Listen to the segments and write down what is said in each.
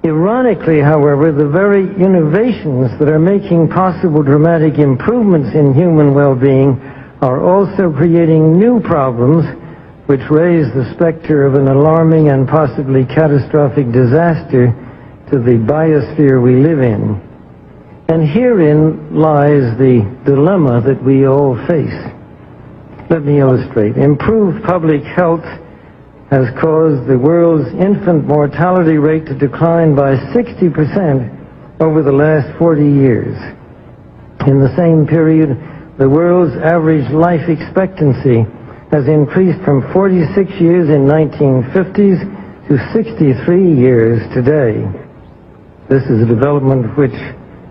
Ironically, however, the very innovations that are making possible dramatic improvements in human well-being are also creating new problems which raise the specter of an alarming and possibly catastrophic disaster to the biosphere we live in. And herein lies the dilemma that we all face. Let me illustrate. Improved public health has caused the world's infant mortality rate to decline by 60% over the last 40 years. In the same period, the world's average life expectancy has increased from 46 years in 1950s to 63 years today. This is a development which,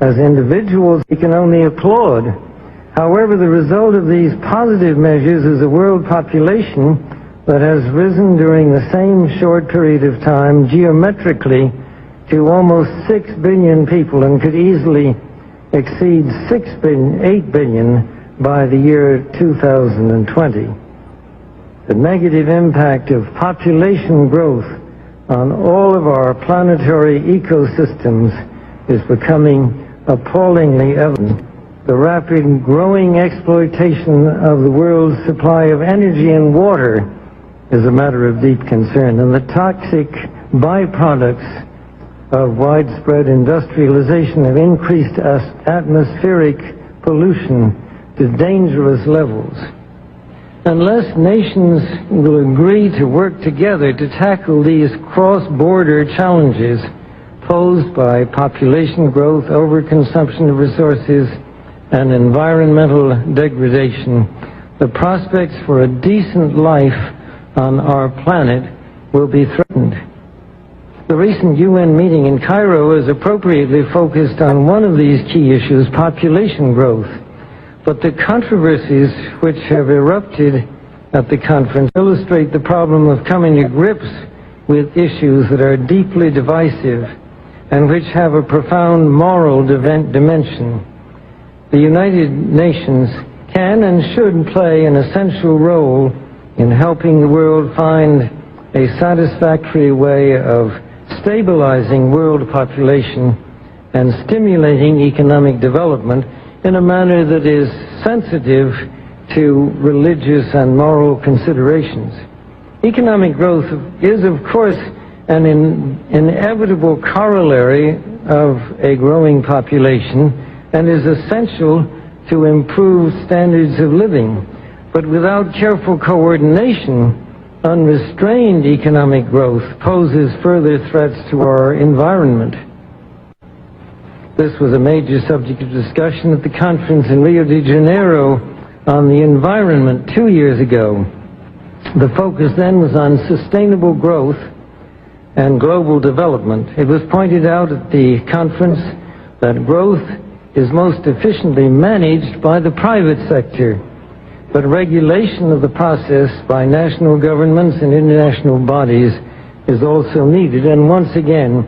as individuals, we can only applaud. However, the result of these positive measures is a world population that has risen during the same short period of time geometrically to almost 6 billion people and could easily exceed 8 billion by the year 2020. The negative impact of population growth on all of our planetary ecosystems is becoming appallingly evident. The rapid growing exploitation of the world's supply of energy and water is a matter of deep concern, and the toxic byproducts of widespread industrialization have increased atmospheric pollution to dangerous levels. Unless nations will agree to work together to tackle these cross-border challenges posed by population growth, overconsumption of resources, and environmental degradation, the prospects for a decent life on our planet will be threatened. The recent UN meeting in Cairo is appropriately focused on one of these key issues, population growth. But the controversies which have erupted at the conference illustrate the problem of coming to grips with issues that are deeply divisive and which have a profound moral dimension. The United Nations can and should play an essential role in helping the world find a satisfactory way of stabilizing world population and stimulating economic development in a manner that is sensitive to religious and moral considerations. Economic growth is, of course, an inevitable corollary of a growing population and is essential to improve standards of living. But without careful coordination, unrestrained economic growth poses further threats to our environment. This was a major subject of discussion at the conference in Rio de Janeiro on the environment 2 years ago. The focus then was on sustainable growth and global development. It was pointed out at the conference that growth is most efficiently managed by the private sector, but regulation of the process by national governments and international bodies is also needed, and once again,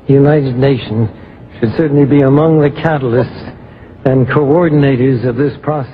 the United Nations should certainly be among the catalysts and coordinators of this process.